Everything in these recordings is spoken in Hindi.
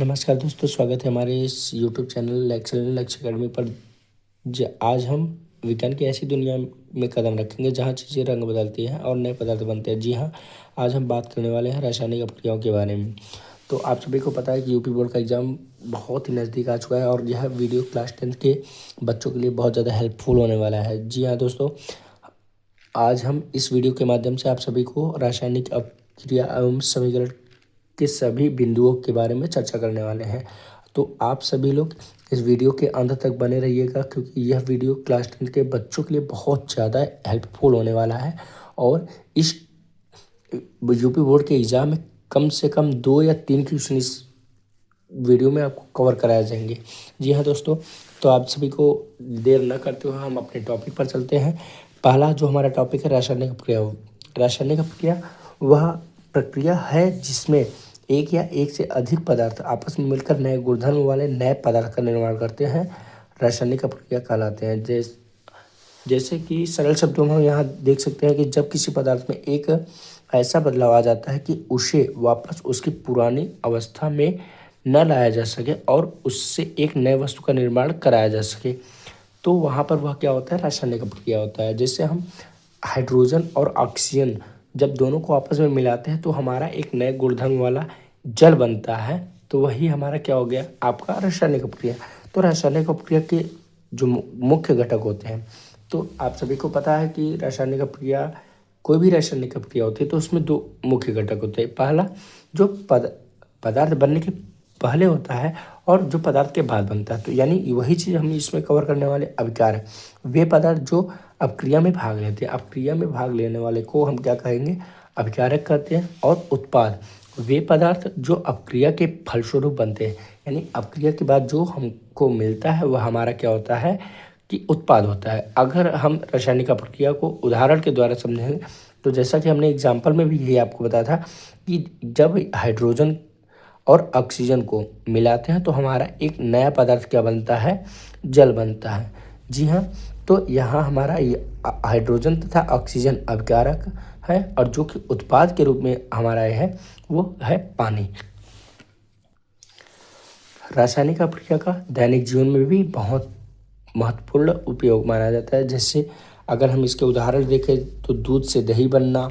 नमस्कार दोस्तों, स्वागत है हमारे इस यूट्यूब चैनल एक्सेलेंट लक्ष्य अकेडमी पर। आज हम विज्ञान की ऐसी दुनिया में कदम रखेंगे जहां चीज़ें रंग बदलती हैं और नए पदार्थ बनते हैं। जी हाँ, आज हम बात करने वाले हैं रासायनिक अपक्रियाओं के बारे में। तो आप सभी को पता है कि यूपी बोर्ड का एग्ज़ाम बहुत ही नज़दीक आ चुका है और यह वीडियो क्लास 10th के बच्चों के लिए बहुत ज़्यादा हेल्पफुल होने वाला है। जी हाँ दोस्तों, आज हम इस वीडियो के माध्यम से आप सभी को रासायनिक अपक्रिया एवं समीकरण के सभी बिंदुओं के बारे में चर्चा करने वाले हैं। तो आप सभी लोग इस वीडियो के अंत तक बने रहिएगा, क्योंकि यह वीडियो क्लास 10 के बच्चों के लिए बहुत ज़्यादा हेल्पफुल होने वाला है। और इस यूपी बोर्ड के एग्ज़ाम में कम से कम 2 या 3 क्वेश्चन इस वीडियो में आपको कवर कराए जाएंगे। जी हाँ दोस्तों, तो आप सभी को देर न करते हुए हम अपने टॉपिक पर चलते हैं। पहला जो हमारा टॉपिक है रासायनिक अपक्रिया। रासायनिक अपक्रिया वह प्रक्रिया है जिसमें एक या एक से अधिक पदार्थ आपस में मिलकर नए गुणधर्म वाले नए पदार्थ का निर्माण करते हैं, रासायनिक अपक्रिया कहलाते हैं। जैसे कि सरल शब्दों में हम यहाँ देख सकते हैं कि जब किसी पदार्थ में एक ऐसा बदलाव आ जाता है कि उसे वापस उसकी पुरानी अवस्था में न लाया जा सके और उससे एक नए वस्तु का निर्माण कराया जा सके, तो वहाँ पर वह क्या होता है, रासायनिक अपक्रिया होता है। जैसे हम हाइड्रोजन और ऑक्सीजन जब दोनों को आपस में मिलाते हैं तो हमारा एक नए गुणधर्म वाला जल बनता है, तो वही हमारा क्या हो गया, आपका रासायनिक अपक्रिया। तो रासायनिक अपक्रिया के जो मुख्य घटक होते हैं, तो आप सभी को पता है कि रासायनिक अपक्रिया, कोई भी रासायनिक अपक्रिया होती है तो उसमें 2 मुख्य घटक होते हैं। पहला जो पदार्थ बनने के पहले होता है और जो पदार्थ के बाद बनता है। तो यानी वही चीज़ हम इसमें कवर करने वाले अभिकार है। वे पदार्थ जो अपक्रिया में भाग लेते हैं, अपक्रिया में भाग लेने वाले को हम क्या कहेंगे, अभिकारक कहते हैं। और उत्पाद वे पदार्थ जो अपक्रिया के फलस्वरूप बनते हैं, यानी अपक्रिया के बाद जो हमको मिलता है वह हमारा क्या होता है कि उत्पाद होता है। अगर हम रासायनिक अपक्रिया को उदाहरण के द्वारा समझेंगे तो जैसा कि हमने एग्जाम्पल में भी यही आपको बताया था कि जब हाइड्रोजन और ऑक्सीजन को मिलाते हैं तो हमारा एक नया पदार्थ क्या बनता है, जल बनता है। जी हाँ, तो यहाँ हमारा ये हाइड्रोजन तथा ऑक्सीजन अभिकारक है और जो कि उत्पाद के रूप में हमारा है वो है पानी। रासायनिक अपक्रिया का दैनिक जीवन में भी बहुत महत्वपूर्ण उपयोग माना जाता है। जैसे अगर हम इसके उदाहरण देखें तो दूध से दही बनना,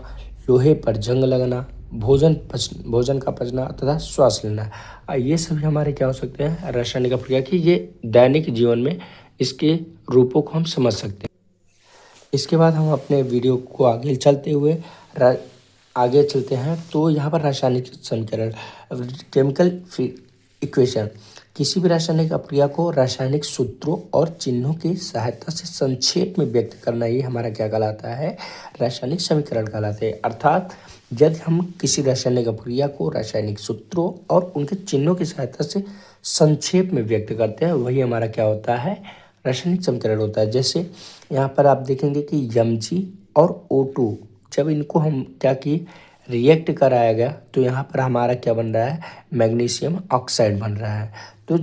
लोहे पर जंग लगना, भोजन का पचना तथा श्वास लेना, ये सभी हमारे क्या हो सकते हैं, रासायनिक अपक्रिया की ये दैनिक जीवन में इसके रूपों को हम समझ सकते हैं। इसके बाद हम अपने वीडियो को आगे चलते हुए आगे चलते हैं। तो यहाँ पर रासायनिक समीकरण, केमिकल इक्वेशन, किसी भी रासायनिक अपक्रिया को रासायनिक सूत्रों और चिन्हों की सहायता से संक्षेप में व्यक्त करना ही हमारा क्या कहलाता है, रासायनिक समीकरण कहलाते हैं। अर्थात यदि हम किसी रासायनिक अपक्रिया को रासायनिक सूत्रों और उनके चिन्हों की सहायता से संक्षेप में व्यक्त करते हैं, वही हमारा क्या होता है, रासायनिक समीकरण होता है। जैसे यहाँ पर आप देखेंगे कि Mg और O2 जब इनको हम क्या किए, रिएक्ट कराया गया, तो यहाँ पर हमारा क्या बन रहा है, मैग्नीशियम ऑक्साइड बन रहा है। तो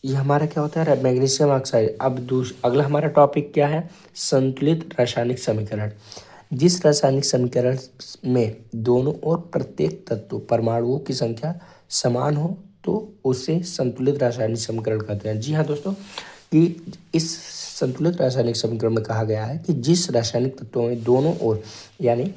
ये हमारा क्या होता है, मैग्नीशियम ऑक्साइड। अब अगला हमारा टॉपिक क्या है, संतुलित रासायनिक समीकरण। जिस रासायनिक समीकरण में दोनों ओर प्रत्येक तत्व परमाणुओं की संख्या समान हो तो उसे संतुलित रासायनिक समीकरण कहते हैं। जी हाँ दोस्तों, कि इस संतुलित रासायनिक समीकरण में कहा गया है कि जिस रासायनिक तत्वों में दोनों ओर, यानी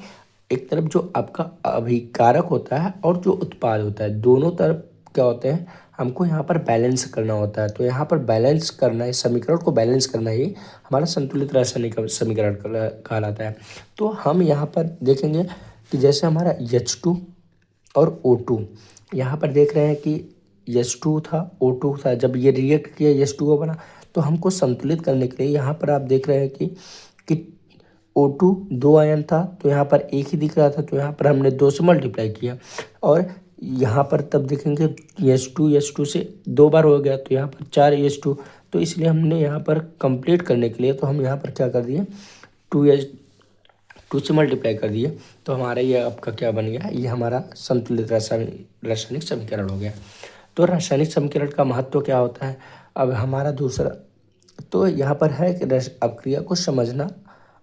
एक तरफ जो आपका अभिकारक होता है और जो उत्पाद होता है, दोनों तरफ क्या होते हैं, हमको यहाँ पर बैलेंस करना होता है। तो यहाँ पर बैलेंस करना है, समीकरण को बैलेंस करना ही हमारा संतुलित रासायनिक समीकरण कहलाता है। तो हम यहाँ पर देखेंगे कि जैसे हमारा H2 और O2, यहाँ पर देख रहे हैं कि H2 था, O2 था, जब ये रिएक्ट किया H2O बना, तो हमको संतुलित करने के लिए यहाँ पर आप देख रहे हैं कि O2 2 आयन था, तो यहाँ पर एक ही दिख रहा था, तो यहाँ पर हमने 2 से मल्टीप्लाई किया। और यहाँ पर तब देखेंगे H2 से 2 बार हो गया, तो यहाँ पर 4 H2, तो इसलिए हमने यहाँ पर कंप्लीट करने के लिए तो हम यहाँ पर क्या कर दिए, 2 से मल्टीप्लाई कर दिए, तो हमारा ये आपका क्या बन गया, ये हमारा संतुलित रासायनिक समीकरण हो गया। तो रासायनिक समीकरण का महत्व क्या होता है, अब हमारा दूसरा तो यहाँ पर है कि अपक्रिया को समझना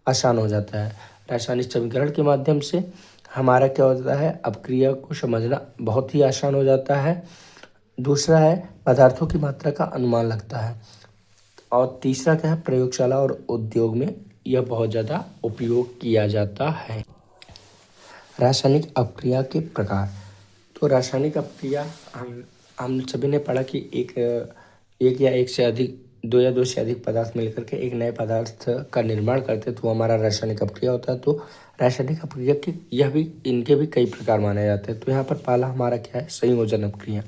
आसान हो जाता है। रासायनिक समीकरण के माध्यम से हमारा क्या होता है, अपक्रिया को समझना बहुत ही आसान हो जाता है। दूसरा है पदार्थों की मात्रा का अनुमान लगता है। और तीसरा क्या है, प्रयोगशाला और उद्योग में यह बहुत ज़्यादा उपयोग किया जाता है। रासायनिक अपक्रिया के प्रकार। तो रासायनिक अपक्रिया हम सभी ने पढ़ा कि एक या एक से अधिक, दो या दो से अधिक पदार्थ मिलकर के एक नए पदार्थ का निर्माण करते तो हमारा रासायनिक अपक्रिया होता है। तो रासायनिक अपक्रिया के इनके भी कई प्रकार माने जाते हैं। तो यहाँ पर पहला हमारा क्या है, संयोजन अपक्रिया।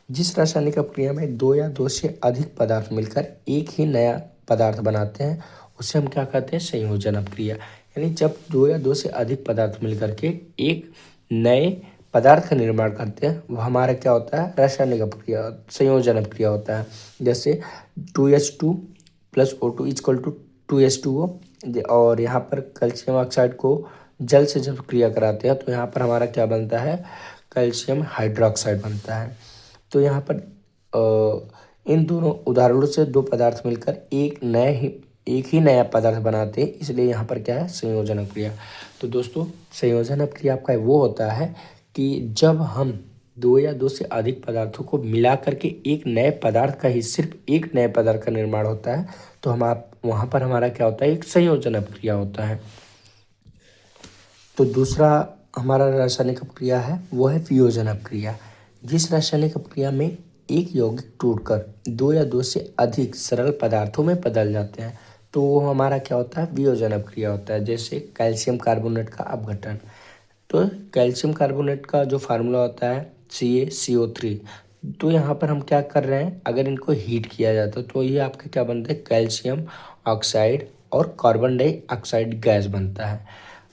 जिस रासायनिक अपक्रिया में दो या दो से अधिक पदार्थ मिलकर एक ही नया पदार्थ बनाते हैं उसे हम क्या कहते हैं, संयोजन अपक्रिया। यानी जब दो या दो से अधिक पदार्थ मिलकर के एक नए पदार्थ का निर्माण करते हैं वो हमारा क्या होता है, रासायनिक अपक्रिया, संयोजन अपक्रिया होता है। जैसे 2H2 + O2 = 2H2O। और यहाँ पर कैल्शियम ऑक्साइड को जल से जब क्रिया कराते हैं तो यहाँ पर हमारा क्या बनता है, कैल्शियम हाइड्रोक्साइड बनता है। तो यहाँ पर इन दोनों उदाहरणों से दो पदार्थ मिलकर एक ही नया पदार्थ बनाते हैं, इसलिए यहाँ पर क्या है, संयोजन अपक्रिया। तो दोस्तों संयोजन अपक्रिया आपका वो होता है कि जब हम दो या दो से अधिक पदार्थों को मिला करके एक नए पदार्थ का ही सिर्फ एक नए पदार्थ का निर्माण होता है तो वहाँ पर हमारा क्या होता है, एक संयोजन अपक्रिया होता है। तो दूसरा हमारा रासायनिक अपक्रिया है वो है वियोजन अपक्रिया। जिस रासायनिक अपक्रिया में एक यौगिक टूटकर दो या दो से अधिक सरल पदार्थों में बदल जाते हैं तो वो हमारा क्या होता है, वियोजन अपक्रिया होता है। जैसे कैल्शियम कार्बोनेट का अपघटन। तो कैल्शियम कार्बोनेट का जो फार्मूला होता है CaCO3। तो यहाँ पर हम क्या कर रहे हैं, अगर इनको हीट किया जाता है तो ये आपके क्या बनते हैं, कैल्शियम ऑक्साइड और कार्बन डाइऑक्साइड गैस बनता है।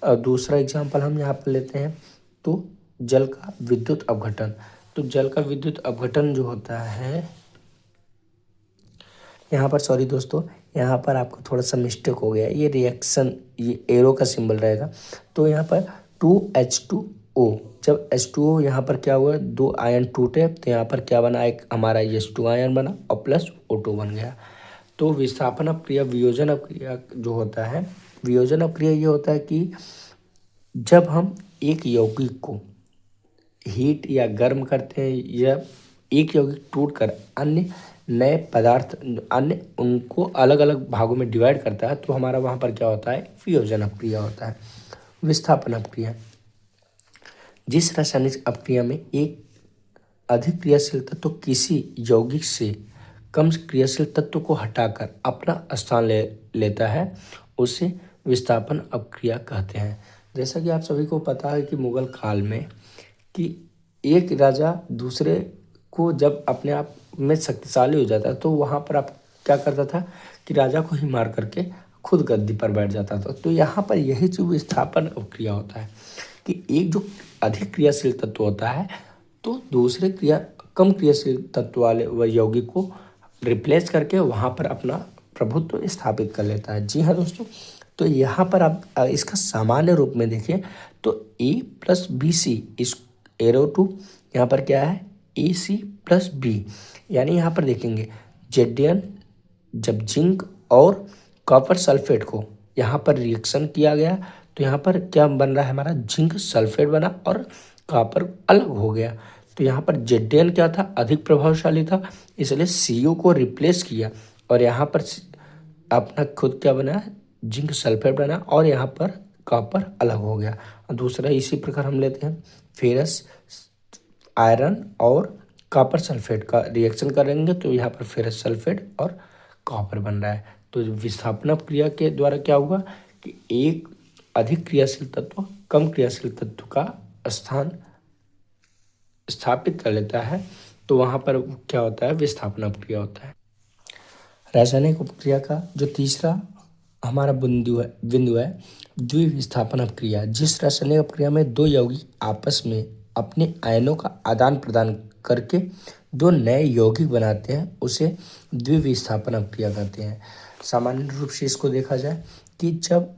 और दूसरा एग्जांपल हम यहाँ पर लेते हैं तो जल का विद्युत अपघटन। तो जल का विद्युत अपघटन जो होता है, यहाँ पर सॉरी दोस्तों, यहाँ पर आपका थोड़ा सा मिस्टेक हो गया, ये रिएक्शन, ये एरो का सिंबल रहेगा। तो यहाँ पर 2H2O, जब H2O यहाँ पर क्या हुआ, दो आयन टूटे तो यहाँ पर क्या बना, एक हमारा H2 आयन बना और +O2 बन गया। तो विस्थापन अपक्रिया, वियोजन अपक्रिया जो होता है, वियोजन अपक्रिया ये होता है कि जब हम एक यौगिक को हीट या गर्म करते हैं या एक यौगिक टूटकर अन्य नए पदार्थ, अन्य उनको अलग अलग भागों में डिवाइड करता है तो हमारा वहाँ पर क्या होता है, वियोजन अपक्रिया होता है। विस्थापन अपक्रिया। जिस रासायनिक अपक्रिया में एक अधिक क्रियाशील तत्व किसी यौगिक से कम क्रियाशील तत्व को हटाकर अपना स्थान लेता है उसे विस्थापन अपक्रिया कहते हैं। जैसा कि आप सभी को पता है कि मुगल काल में कि एक राजा दूसरे को जब अपने आप में शक्तिशाली हो जाता तो वहाँ पर आप क्या करता था कि राजा को ही मार करके खुद गद्दी पर बैठ जाता था। तो यहाँ पर यही जो विस्थापन अपक्रिया होता है कि एक जो अधिक क्रियाशील तत्व होता है तो दूसरे कम क्रियाशील तत्व वाले वह यौगिक को रिप्लेस करके वहाँ पर अपना प्रभुत्व स्थापित कर लेता है। जी हाँ दोस्तों, तो यहाँ पर आप इसका सामान्य रूप में देखिए तो A+BC, इस एरो टू यहाँ पर क्या है, AC+B। यानी यहाँ पर देखेंगे Zn, जब जिंक और कॉपर सल्फेट को यहाँ पर रिएक्शन किया गया तो यहाँ पर क्या बन रहा है, हमारा जिंक सल्फेट बना और कॉपर अलग हो गया। तो यहाँ पर Zn क्या था, अधिक प्रभावशाली था, इसलिए CO को रिप्लेस किया और यहाँ पर अपना खुद क्या बना, जिंक सल्फेट बना और यहाँ पर कॉपर अलग हो गया। और दूसरा इसी प्रकार हम लेते हैं फेरस आयरन और कॉपर सल्फेट का रिएक्शन करेंगे तो यहाँ पर फेरस सल्फेट और कॉपर बन रहा है। तो विस्थापन क्रिया के द्वारा क्या हुआ कि एक अधिक क्रियाशील तत्व कम क्रियाशील तत्व का स्थान स्थापित कर लेता है तो वहाँ पर क्या होता है, विस्थापन क्रिया होता है। रासायनिक अपक्रिया का जो तीसरा हमारा बिंदु है द्विविस्थापन अपक्रिया। जिस रासायनिक अपक्रिया में दो यौगिक आपस में अपने आयनों का आदान प्रदान करके दो नए यौगिक बनाते हैं उसे द्विविस्थापन अपक्रिया कहते हैं। सामान्य रूप से इसको देखा जाए कि जब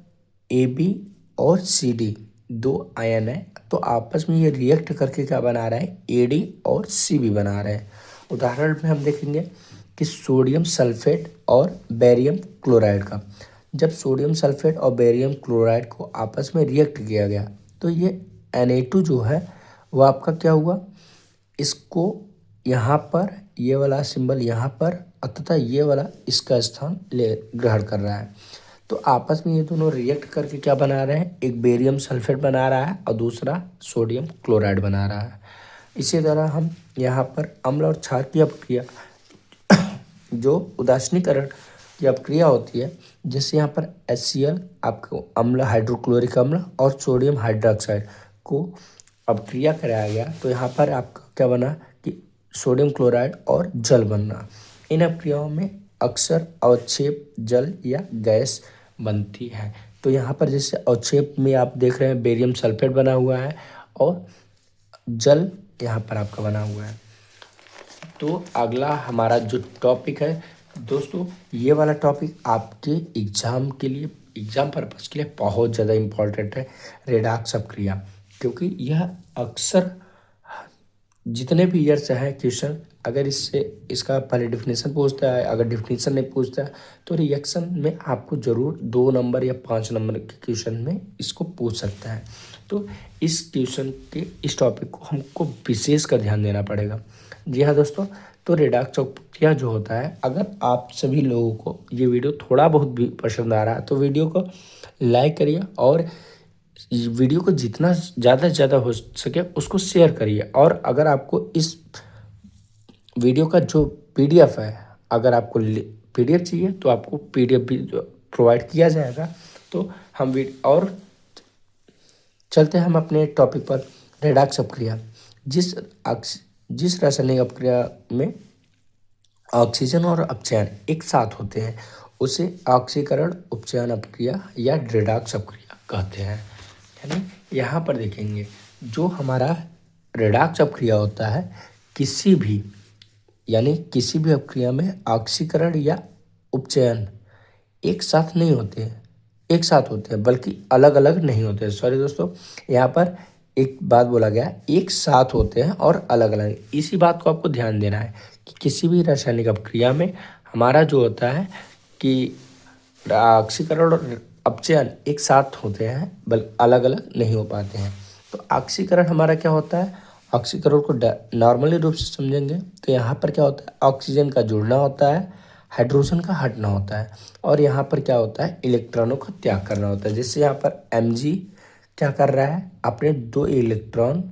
AB और CD दो आयन है तो आपस में ये रिएक्ट करके क्या बना रहा है, AD और CB बना रहे हैं। उदाहरण में हम देखेंगे कि सोडियम सल्फेट और बेरियम क्लोराइड का, जब सोडियम सल्फेट और बेरियम क्लोराइड को आपस में रिएक्ट किया गया तो ये Na2 जो है वो आपका क्या हुआ, इसको यहाँ पर ये वाला सिंबल यहाँ पर तथा ये वाला इसका स्थान ले ग्रहण कर रहा है। तो आपस में ये दोनों रिएक्ट करके क्या बना रहे हैं, एक बेरियम सल्फेट बना रहा है और दूसरा सोडियम क्लोराइड बना रहा है। इसी तरह हम यहाँ पर अम्ल और क्षार की अपक्रिया, जो उदासीनीकरण की अपक्रिया होती है, जिससे यहाँ पर HCl आपको अम्ल हाइड्रोक्लोरिक अम्ल और सोडियम हाइड्रोक्साइड को अपक्रिया कराया गया, तो यहाँ पर आपका क्या बना कि सोडियम क्लोराइड और जल बनना। इन अपक्रियाओं में अक्सर अवक्षेप जल या गैस बनती है। तो यहाँ पर जैसे अवक्षेप में आप देख रहे हैं बेरियम सल्फेट बना हुआ है और जल यहाँ पर आपका बना हुआ है। तो अगला हमारा जो टॉपिक है दोस्तों, ये वाला टॉपिक आपके एग्जाम के लिए, एग्जाम पर्पज़ के लिए बहुत ज़्यादा इम्पॉर्टेंट है, रेडॉक्स अपक्रिया। क्योंकि यह अक्सर जितने भी ईयर से है क्वेश्चन, अगर इससे इसका पहले डिफिनीसन पूछता है, अगर डिफिनीसन नहीं पूछता है तो रिएक्शन में आपको ज़रूर 2 नंबर या 5 नंबर के क्वेश्चन में इसको पूछ सकता है। तो इस क्वेश्चन के इस टॉपिक को हमको विशेष कर ध्यान देना पड़ेगा। जी हाँ दोस्तों, तो रेडॉक्स अपक्रिया जो होता है, अगर आप सभी लोगों को ये वीडियो थोड़ा बहुत भी पसंद आ रहा है तो वीडियो को लाइक करिए और वीडियो को जितना ज़्यादा से ज़्यादा हो सके उसको शेयर करिए। और अगर आपको इस वीडियो का जो PDF है, अगर आपको PDF चाहिए तो आपको PDF भी प्रोवाइड किया जाएगा। तो हम और चलते हैं हम अपने टॉपिक पर, रेडॉक्स अपक्रिया। जिस रासायनिक अपक्रिया में ऑक्सीजन और अपचयन एक साथ होते हैं उसे ऑक्सीकरण उपचयन अपक्रिया या रेडॉक्स अपक्रिया कहते हैं। यानी यहाँ पर देखेंगे जो हमारा रेडॉक्स अपक्रिया होता है, किसी भी अपक्रिया में ऑक्सीकरण या उपचयन एक साथ नहीं होते हैं, एक साथ होते हैं बल्कि अलग अलग नहीं होते हैं। सॉरी दोस्तों, यहाँ पर एक बात बोला गया, एक साथ होते हैं और अलग अलग। इसी बात को आपको ध्यान देना है कि किसी भी रासायनिक अपक्रिया में हमारा जो होता है कि ऑक्सीकरण और अपचयन एक साथ होते हैं बल्कि अलग अलग नहीं हो पाते हैं। तो ऑक्सीकरण हमारा क्या होता है, ऑक्सीकरण को नॉर्मली रूप से समझेंगे तो यहाँ पर क्या होता है, ऑक्सीजन का जुड़ना होता है, हाइड्रोजन का हटना होता है, और यहाँ पर क्या होता है, इलेक्ट्रॉनों का त्याग करना होता है। जिससे यहाँ पर Mg क्या कर रहा है, अपने 2 इलेक्ट्रॉन,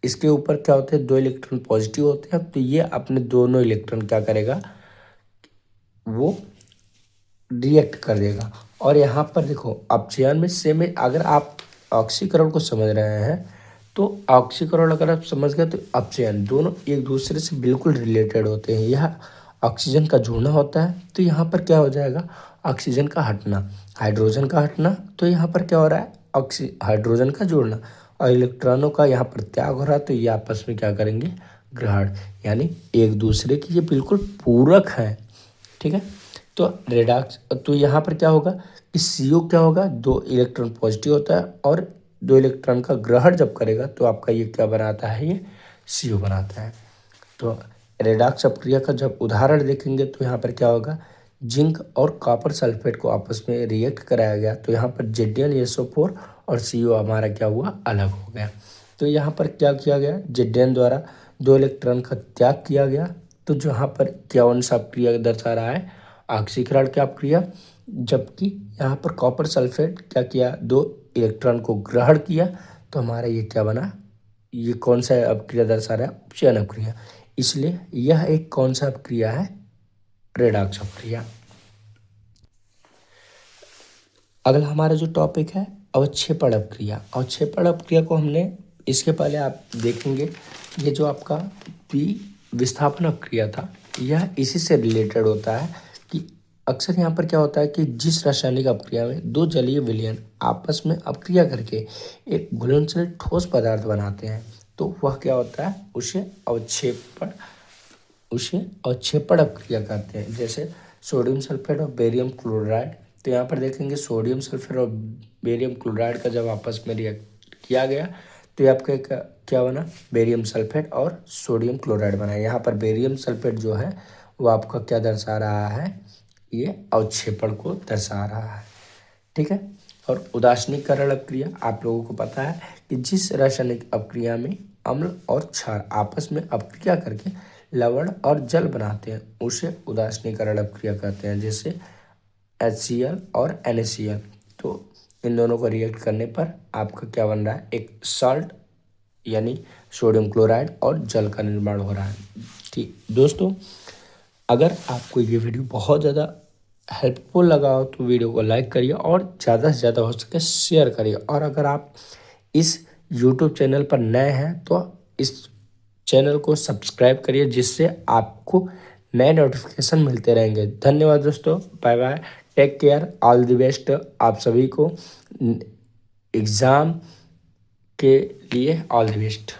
इसके ऊपर क्या होते हैं, 2 इलेक्ट्रॉन पॉजिटिव होते हैं, तो ये अपने दोनों इलेक्ट्रॉन क्या करेगा, वो रिएक्ट कर देगा। और यहाँ पर देखो अपचयन में सेम है। अगर आप ऑक्सीकरण को समझ रहे हैं तो ऑक्सीकरण अगर आप समझ गए तो अपचयन, दोनों एक दूसरे से बिल्कुल रिलेटेड होते हैं। यह ऑक्सीजन का जुड़ना होता है तो यहाँ पर क्या हो जाएगा, ऑक्सीजन का हटना, हाइड्रोजन का हटना, तो यहाँ पर क्या हो रहा है, हाइड्रोजन का जुड़ना, और इलेक्ट्रॉनों का यहाँ पर त्याग हो रहा है, तो ये आपस में क्या करेंगे, ग्रहण, यानी एक दूसरे की ये बिल्कुल पूरक है। ठीक है, तो रेडॉक्स, तो यहाँ पर क्या होगा कि CO क्या होगा, 2 इलेक्ट्रॉन पॉजिटिव होता है और 2 इलेक्ट्रॉन का ग्रहण जब करेगा तो आपका ये क्या बनाता है, ये CO बनाता है। तो रेडॉक्स अपक्रिया का जब उदाहरण देखेंगे तो यहाँ पर क्या होगा, जिंक और कॉपर सल्फेट को आपस में रिएक्ट कराया गया तो यहाँ पर ZnSO4 और CO हमारा क्या हुआ, अलग हो गया। तो यहाँ पर क्या किया गया, Zn द्वारा 2 इलेक्ट्रॉन का त्याग किया गया। तो जहाँ पर कौन सा अपक्रिया दर्शा रहा है, ऑक्सीकरण की अपक्रिया, जबकि यहाँ पर कॉपर सल्फेट क्या किया, 2 इलेक्ट्रॉन को ग्रहण किया, तो हमारा ये क्या बना, ये कौन सा अपक्रिया दर्शा रहा है, उपचयन अपक्रिया। इसलिए यह एक कौन सा अपक्रिया है, रेडॉक्स अपक्रिया। अगला हमारा जो टॉपिक है अवक्षेपण अपक्रिया। अवक्षेपण अपक्रिया को हमने इसके पहले आप देखेंगे, ये जो आपका विस्थापन अपक्रिया था यह इसी से रिलेटेड होता है कि अक्सर यहाँ पर क्या होता है कि जिस रासायनिक अपक्रिया में 2 जलीय विलयन आपस में अपक्रिया करके एक घुलनशील ठोस पदार्थ बनाते हैं तो वह क्या होता है, उसे अवक्षेपण अपक्रिया कहते हैं। जैसे सोडियम सल्फेट और बेरियम क्लोराइड, तो यहाँ पर देखेंगे सोडियम सल्फेट और बेरियम क्लोराइड का जब आपस में रिएक्ट किया गया तो ये आपका क्या बना, बेरियम सल्फेट और सोडियम क्लोराइड बना। यहाँ पर बेरियम सल्फेट जो है वो आपका क्या दर्शा रहा है, ये अवक्षेपण को दर्शा रहा है। ठीक है, और उदासीनीकरण अपक्रिया, आप लोगों को पता है कि जिस रासायनिक अपक्रिया में अम्ल और क्षार आपस में अपक्रिया करके लवण और जल बनाते हैं उसे उदासीनीकरण अपक्रिया कहते हैं, जैसे HCl और NaCl। तो इन दोनों को रिएक्ट करने पर आपका क्या बन रहा है, एक सॉल्ट यानी सोडियम क्लोराइड और जल का निर्माण हो रहा है। ठीक दोस्तों, अगर आपको ये वीडियो बहुत ज़्यादा हेल्पफुल लगा हो तो वीडियो को लाइक करिए और ज़्यादा से ज़्यादा हो सके शेयर करिए। और अगर आप इस यूट्यूब चैनल पर नए हैं तो इस चैनल को सब्सक्राइब करिए, जिससे आपको नए नोटिफिकेशन मिलते रहेंगे। धन्यवाद दोस्तों, bye bye, take care, all the best आप सभी को एग्ज़ाम के लिए, ऑल द बेस्ट।